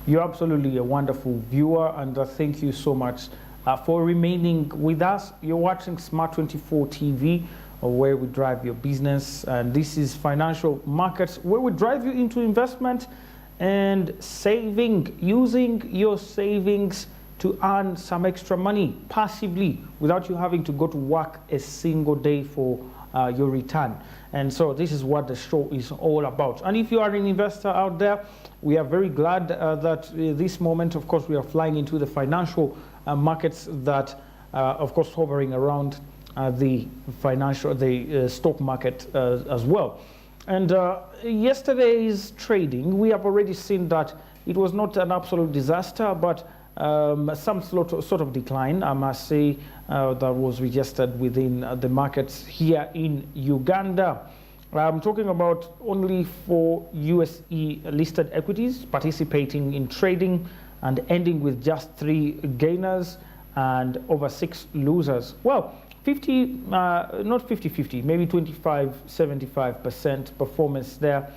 You're absolutely a wonderful viewer, and thank you so much for remaining with us. You're watching Smart 24 TV, where we drive your business, and this is Financial Markets, where we drive you into investment and saving, using your savings to earn some extra money passively without you having to go to work a single day for your return. And so this is what the show is all about. And if you are an investor out there, we are very glad that this moment, of course, we are flying into the financial markets that, of course, hovering around the stock market as well. And yesterday's trading, we have already seen that it was not an absolute disaster, but some sort of decline, I must say, that was registered within the markets here in Uganda. I'm talking about only 4 USE listed equities participating in trading and ending with just 3 gainers and over 6 losers. Well, 50, not 50-50, maybe 25-75% performance there.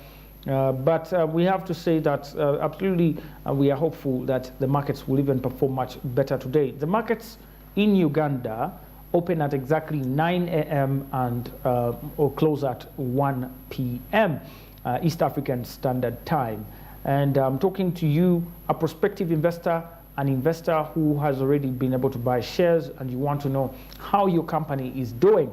But we have to say that absolutely we are hopeful that the markets will even perform much better today. The markets in Uganda open at exactly 9 a.m. and or close at 1 p.m. East African Standard Time. And I'm talking to you, a prospective investor, an investor who has already been able to buy shares, and you want to know how your company is doing.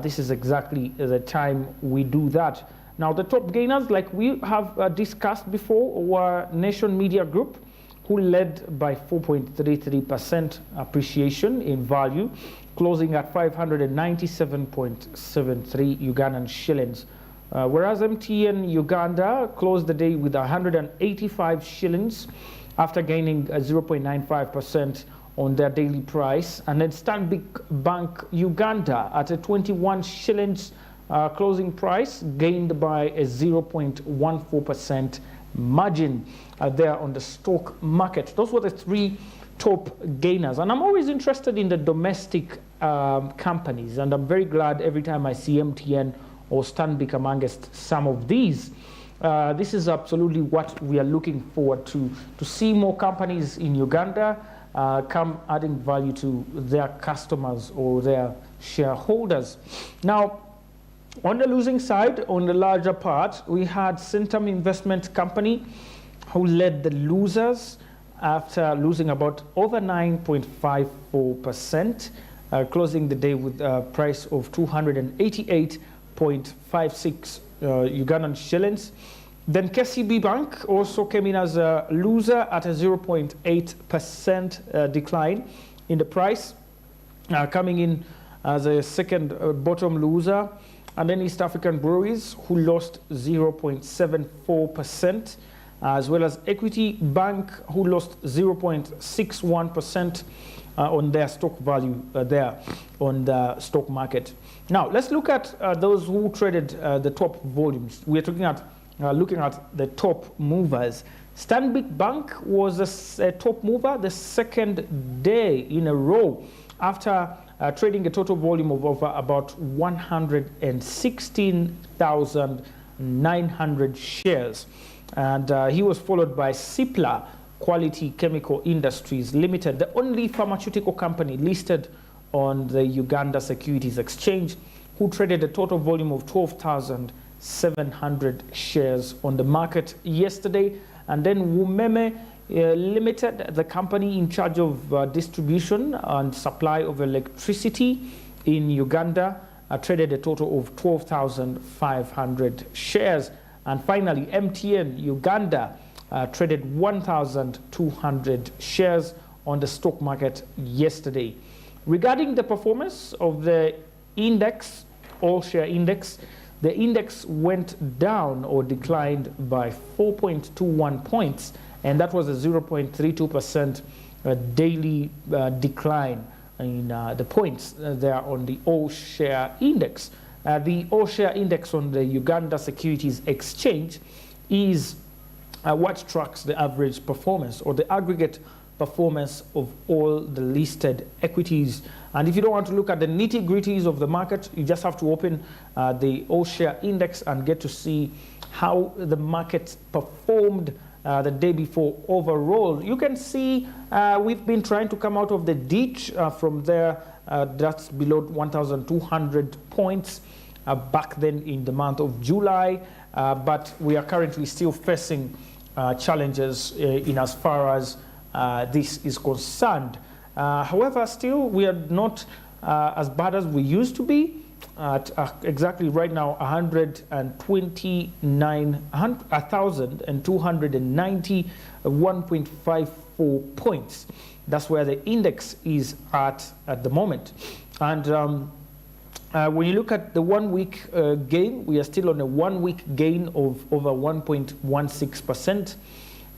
This is exactly the time we do that. Now, the top gainers, like we have discussed before, were Nation Media Group, who led by 4.33% appreciation in value, closing at 597.73 Ugandan shillings. Whereas MTN Uganda closed the day with 185 shillings after gaining 0.95% on their daily price. And then Stanbic Bank Uganda at a 21 shillings closing price, gained by a 0.14% margin there on the stock market. Those were the 3 top gainers. And I'm always interested in the domestic companies, and I'm very glad every time I see MTN or Stanbic amongst some of these. This is absolutely what we are looking forward to see more companies in Uganda come adding value to their customers or their shareholders. Now, on the losing side, on the larger part, we had Centum Investment Company, who led the losers after losing about over 9.54%, closing the day with a price of 288.56 Ugandan shillings. Then KCB Bank also came in as a loser at a 0.8% decline in the price, coming in as a second bottom loser. And then East African Breweries, who lost 0.74%, as well as Equity Bank, who lost 0.61% on their stock value there on the stock market. Now, let's look at those who traded the top volumes. We're looking at the top movers. Stanbic Bank was a top mover the second day in a row after trading a total volume of over about 116,900 shares. And he was followed by Cipla Quality Chemical Industries Limited, the only pharmaceutical company listed on the Uganda Securities Exchange, who traded a total volume of 12,700 shares on the market yesterday. And then Wumeme Limited, the company in charge of distribution and supply of electricity in Uganda, traded a total of 12,500 shares. And finally, MTN Uganda traded 1,200 shares on the stock market yesterday. Regarding the performance of the index, all share index, the index went down or declined by 4.21 points, and that was a 0.32% daily decline in the points there on the all share index. The all share index on the Uganda Securities Exchange is what tracks the average performance or the aggregate performance of all the listed equities. And if you don't want to look at the nitty-gritties of the market, you just have to open the all share index and get to see how the market performed the day before overall. You can see we've been trying to come out of the ditch from there. That's below 1,200 points back then in the month of July. But we are currently still facing challenges in as far as this is concerned. However, still we are not as bad as we used to be. At exactly right now 1,290 points. That's where the index is at the moment. And when you look at the 1 week gain, we are still on a 1 week gain of over 1.16%,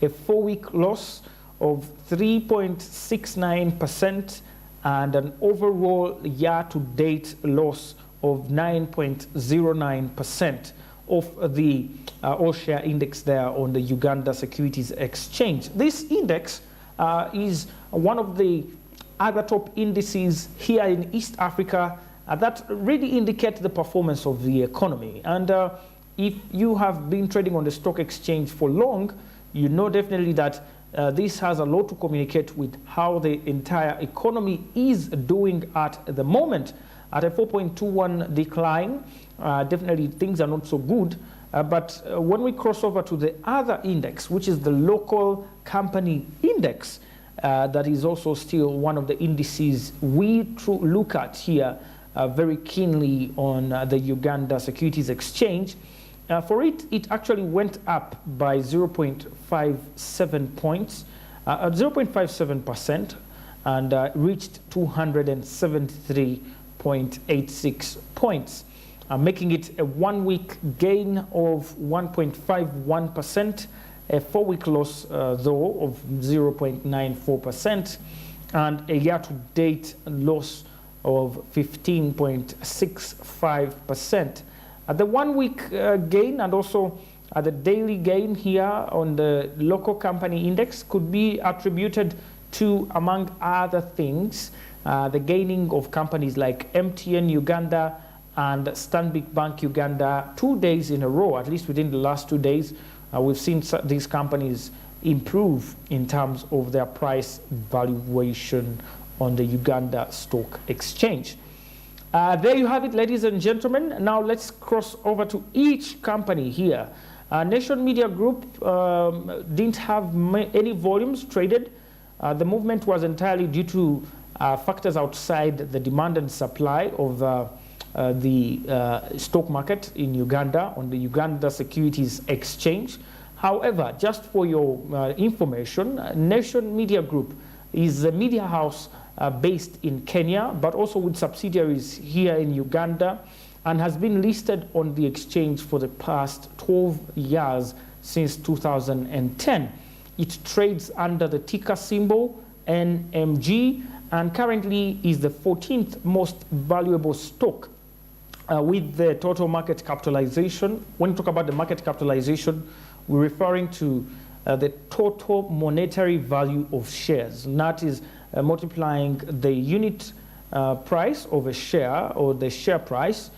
a 4 week loss of 3.69%, and an overall year-to-date loss of 9.09% of the all-share index there on the Uganda Securities Exchange. This index is one of the other top indices here in East Africa that really indicate the performance of the economy. And if you have been trading on the stock exchange for long, you know definitely that this has a lot to communicate with how the entire economy is doing at the moment. At a 4.21 decline, definitely things are not so good. But when we cross over to the other index, which is the local company index, that is also still one of the indices we look at here very keenly on the Uganda Securities Exchange. For it actually went up by 0.57 points, 0.57%, and reached 273.86 points, making it a 1 week gain of 1.51%, a 4 week loss though of 0.94%, and a year-to-date loss of 15.65%. The 1 week gain and also the daily gain here on the local company index could be attributed to, among other things, the gaining of companies like MTN Uganda and Stanbic Bank Uganda 2 days in a row. At least within the last 2 days, we've seen these companies improve in terms of their price valuation on the Uganda Stock Exchange. There you have it, ladies and gentlemen. Now let's cross over to each company here. Nation Media Group didn't have any volumes traded. The movement was entirely due to factors outside the demand and supply of the stock market in Uganda on the Uganda Securities Exchange. However, just for your information, Nation Media Group is a media house based in Kenya, but also with subsidiaries here in Uganda, and has been listed on the exchange for the past 12 years, since 2010. It trades under the ticker symbol NMG, and currently is the 14th most valuable stock with the total market capitalization. When we talk about the market capitalization, we're referring to the total monetary value of shares, and that is multiplying the unit price of a share, or the share price,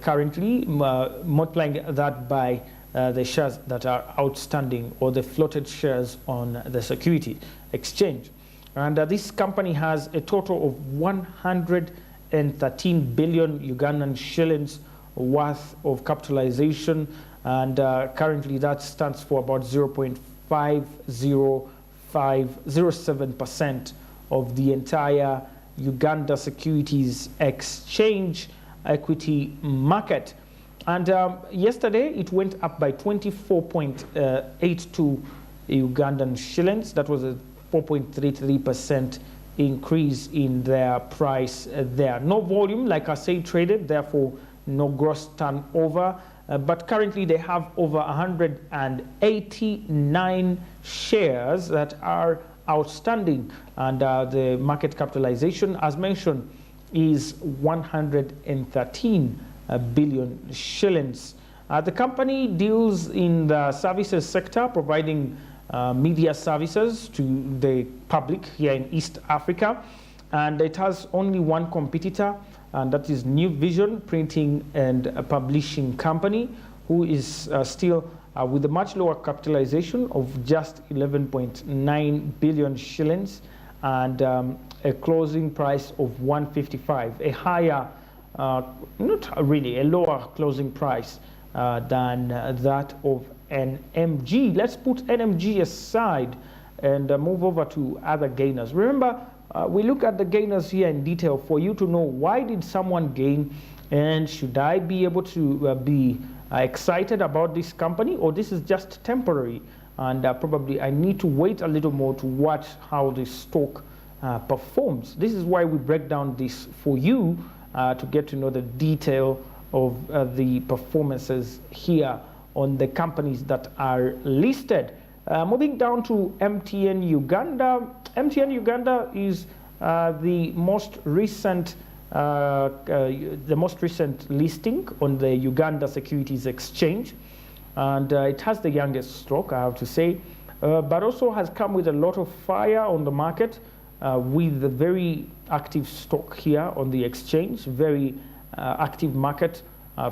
currently multiplying that by the shares that are outstanding, or the floated shares on the security exchange. And this company has a total of 113 billion Ugandan shillings worth of capitalization, and currently that stands for about 0.50507% of the entire Uganda Securities Exchange equity market. And yesterday it went up by 24.82 Ugandan shillings. That was a 4.33% increase in their price there. No volume, like I say, traded, therefore no gross turnover. But currently they have over 189 shares that are outstanding, and the market capitalization, as mentioned, is 113 billion shillings. The company deals in the services sector, providing media services to the public here in East Africa, and it has only one competitor, and that is New Vision Printing and Publishing Company, who is still with a much lower capitalization of just 11.9 billion shillings and a closing price of 155, a higher, not really, a lower closing price than that of NMG. Let's put NMG aside and move over to other gainers. Remember, we look at the gainers here in detail for you to know why did someone gain, and should I be able to be excited about this company, or this is just temporary and probably I need to wait a little more to watch how the stock performs. This is why we break down this for you to get to know the detail of the performances here on the companies that are listed. Moving down to MTN Uganda. MTN Uganda is the most recent listing on the Uganda Securities Exchange, and it has the youngest stock, I have to say, but also has come with a lot of fire on the market, with a very active stock here on the exchange, very active market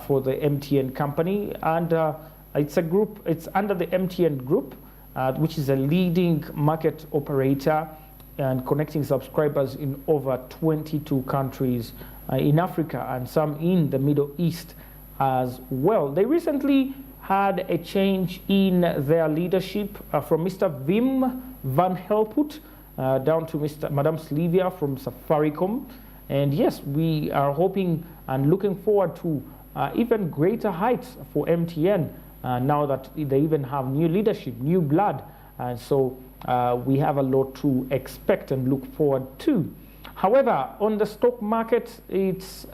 for the MTN company, and it's a group. It's under the MTN Group, which is a leading market operator and connecting subscribers in over 22 countries in Africa and some in the Middle East as well. They recently had a change in their leadership from Mr. Wim van Helput down to Madame Slivia from Safaricom. And yes, we are hoping and looking forward to even greater heights for MTN now that they even have new leadership, new blood. And so we have a lot to expect and look forward to. However, on the stock market, it's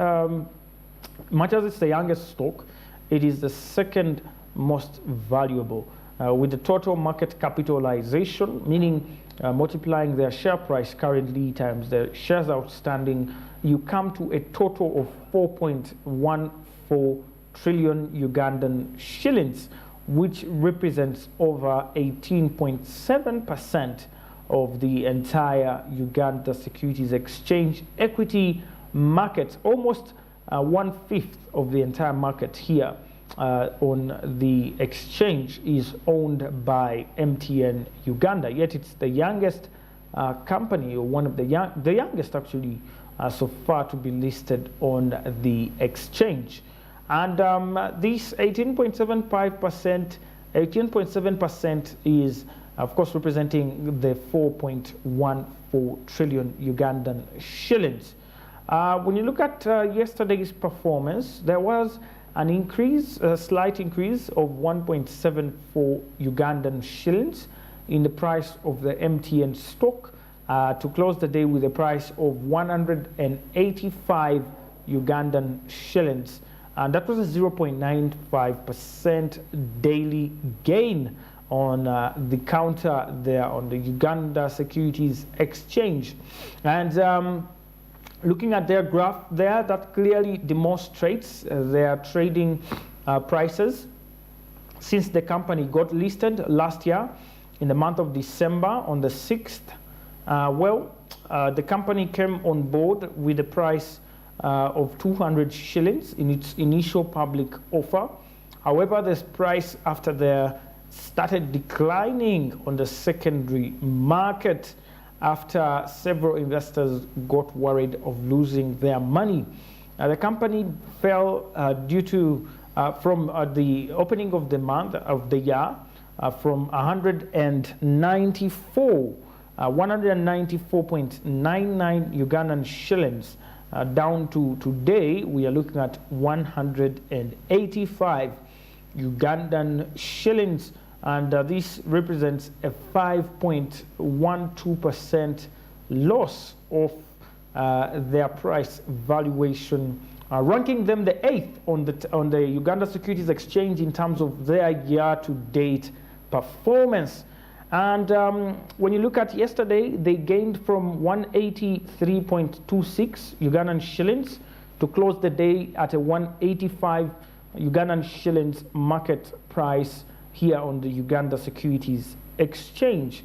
much as it's the youngest stock, it is the second most valuable, with the total market capitalization, meaning multiplying their share price currently times the shares outstanding, you come to a total of 4.14 trillion Ugandan shillings, which represents over 18.7% of the entire Uganda Securities Exchange equity market. Almost 1/5 of the entire market here on the exchange is owned by MTN Uganda. Yet it's the youngest company, or one of the youngest actually so far to be listed on the exchange. And this 18.7% is, of course, representing the 4.14 trillion Ugandan shillings. When you look at yesterday's performance, there was an increase, a slight increase of 1.74 Ugandan shillings in the price of the MTN stock to close the day with a price of 185 Ugandan shillings. And that was a 0.95% daily gain on the counter there on the Uganda Securities Exchange. And looking at their graph there, that clearly demonstrates their trading prices since the company got listed last year in the month of December on the 6th. The company came on board with a price of 200 shillings in its initial public offer. However, this price after they started declining on the secondary market after several investors got worried of losing their money. The company fell due to from the opening of the month of the year from 194.99 Ugandan shillings down to today we are looking at 185 Ugandan shillings, and this represents a 5.12% loss of their price valuation, ranking them the 8th on the Uganda Securities Exchange in terms of their year-to-date performance. And when you look at yesterday, they gained from 183.26 Ugandan shillings to close the day at a 185 Ugandan shillings market price here on the Uganda Securities Exchange.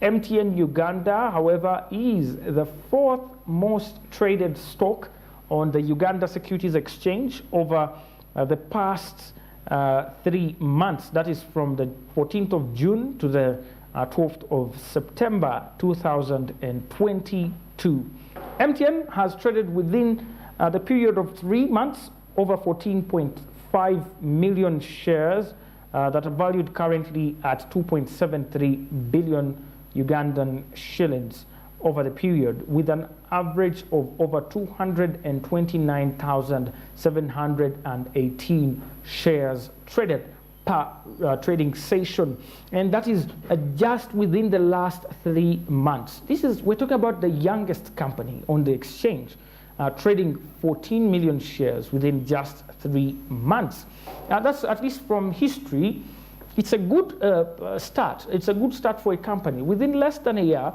MTN Uganda, however, is the 4th most traded stock on the Uganda Securities Exchange over the past 3 months. That is from the 14th of June to the 12th of September 2022. MTN has traded within the period of 3 months over 14.5 million shares that are valued currently at 2.73 billion Ugandan shillings over the period, with an average of over 229,718 shares traded per trading session, and that is just within the last 3 months. We're talking about the youngest company on the exchange, trading 14 million shares within just 3 months. That's, at least from history, it's a good start. It's a good start for a company within less than a year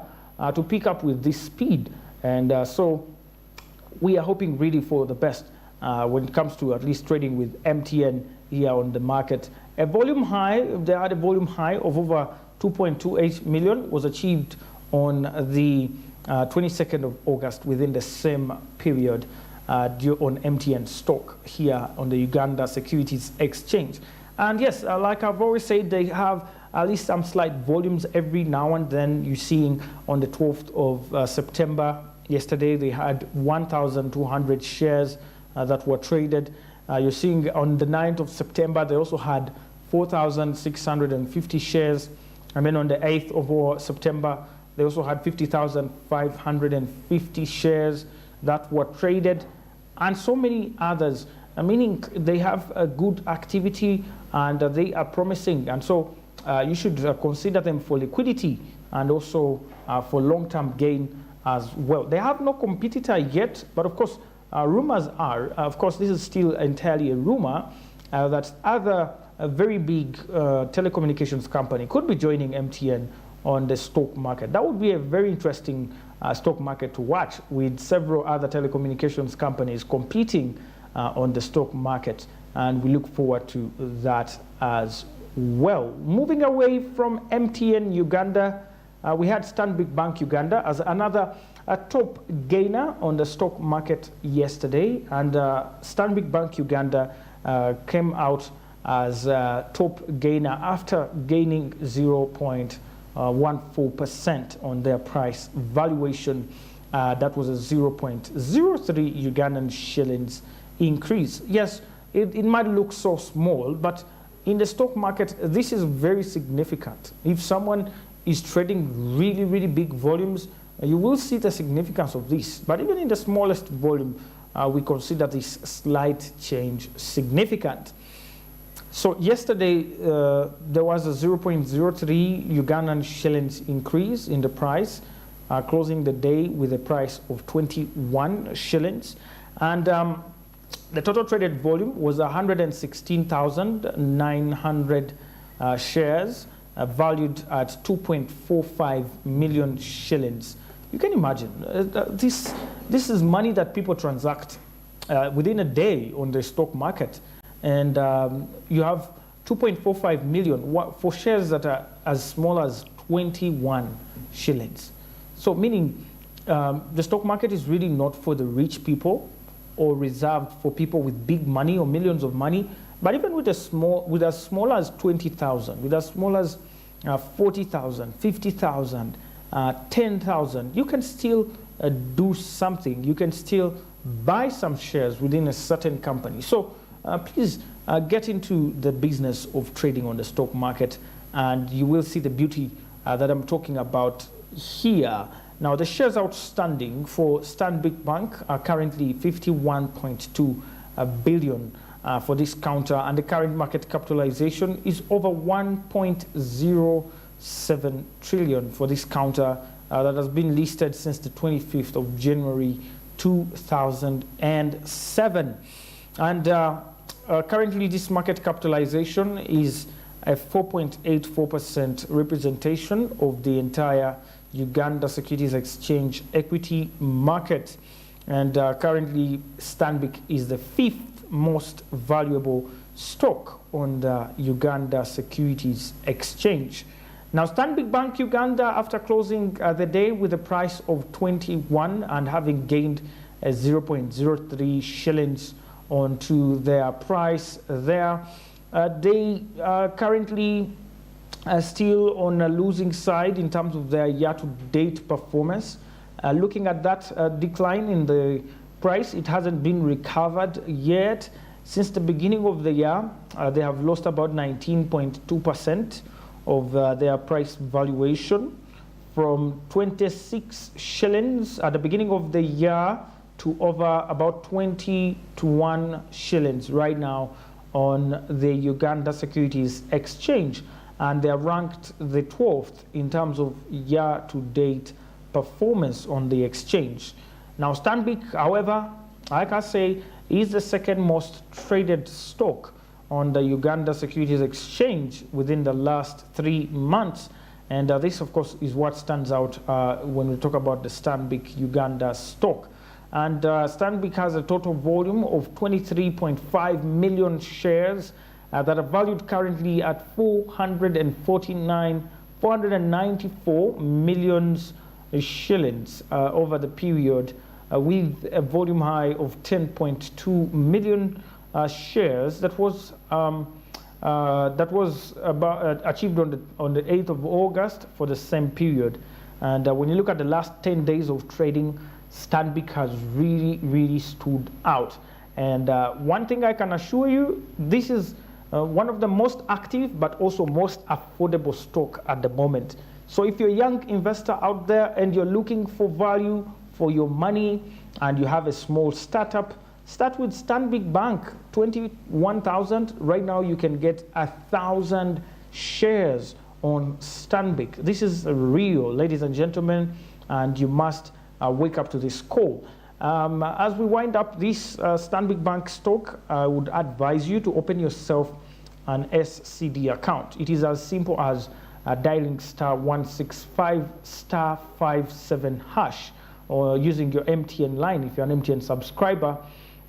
to pick up with this speed. And so we are hoping really for the best when it comes to at least trading with MTN here on the market. A volume high, they had a volume high of over 2.28 million was achieved on the 22nd of August within the same period on MTN stock here on the Uganda Securities Exchange. And yes, like I've always said, they have at least some slight volumes every now and then. You're seeing on the 12th of September, yesterday, they had 1,200 shares that were traded. You're seeing on the 9th of September, they also had 4,650 shares. And then on the 8th of September, they also had 50,550 shares that were traded, and so many others, meaning they have a good activity and they are promising. And so you should consider them for liquidity and also for long-term gain as well. They have no competitor yet, but of course, rumors are, of course, this is still entirely a rumor, that other very big telecommunications company could be joining MTN on the stock market. That would be a very interesting stock market to watch, with several other telecommunications companies competing on the stock market, and we look forward to that as well. Moving away from MTN Uganda, we had Stanbic Bank Uganda as another top gainer on the stock market yesterday, and Stanbic Bank Uganda came out as top gainer after gaining 0.14% on their price valuation. That was a 0.03 Ugandan shillings increase. Yes, it might look so small, but in the stock market, this is very significant. If someone is trading really, really big volumes, you will see the significance of this. But even in the smallest volume, we consider this slight change significant. So yesterday, there was a 0.03 Ugandan shillings increase in the price, closing the day with a price of 21 shillings. And the total traded volume was 116,900 shares, valued at 2.45 million shillings. You can imagine, this is money that people transact within a day on the stock market. And you have 2.45 million for shares that are as small as 21 shillings. So meaning the stock market is really not for the rich people or reserved for people with big money or millions of money. But even with as small as 20,000, with as small as 40,000, 50,000, 10,000, you can still do something. You can still buy some shares within a certain company. So please get into the business of trading on the stock market, and you will see the beauty that I'm talking about here. Now, the shares outstanding for Stanbic Bank are currently 51.2 billion for this counter, and the current market capitalization is over 1.07 trillion for this counter that has been listed since the 25th of January 2007. And currently, this market capitalization is a 4.84% representation of the entire Uganda Securities Exchange equity market. And currently, Stanbic is the 5th most valuable stock on the Uganda Securities Exchange. Now, Stanbic Bank Uganda, after closing the day with a price of 21 and having gained a 0.03 shillings onto their price there, They are currently still on a losing side in terms of their year-to-date performance. Looking at that decline in the price, it hasn't been recovered yet. Since the beginning of the year, they have lost about 19.2% of their price valuation, from 26 shillings at the beginning of the year to over about 21 shillings right now on the Uganda Securities Exchange. And they are ranked the 12th in terms of year-to-date performance on the exchange. Now, Stanbic, however, like I say, is the second most traded stock on the Uganda Securities Exchange within the last 3 months. And this, of course, is what stands out when we talk about the Stanbic Uganda stock. And Stanbic has a total volume of 23.5 million shares that are valued currently at 494 million shillings over the period, with a volume high of 10.2 million shares that was achieved on the 8th of August for the same period. And when you look at the last 10 days of trading, Stanbic has really stood out. And one thing I can assure you, this is one of the most active but also most affordable stock at the moment. So if you're a young investor out there and you're looking for value for your money and you have a small startup, start with Stanbic Bank, 21,000. Right now you can get 1,000 shares on Stanbic. This is real, ladies and gentlemen, and you must wake up to this call. As we wind up this Stanbic Bank stock, I would advise you to open yourself an SCD account. It is as simple as dialing *165 *57 hash, or using your MTN line if you're an MTN subscriber,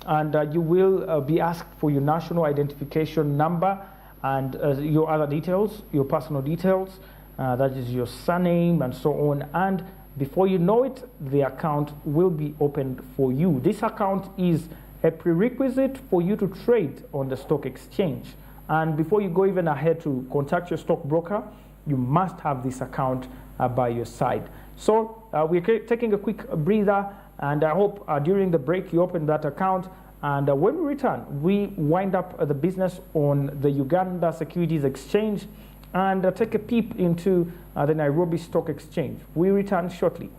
and you will be asked for your national identification number and your other details, your personal details, that is your surname and so on. And before you know it, the account will be opened for you. This account is a prerequisite for you to trade on the stock exchange. And before you go even ahead to contact your stockbroker, you must have this account by your side. So we're taking a quick breather, and I hope during the break you open that account. And when we return, we wind up the business on the Uganda Securities Exchange and take a peep into the Nairobi Stock Exchange. We return shortly.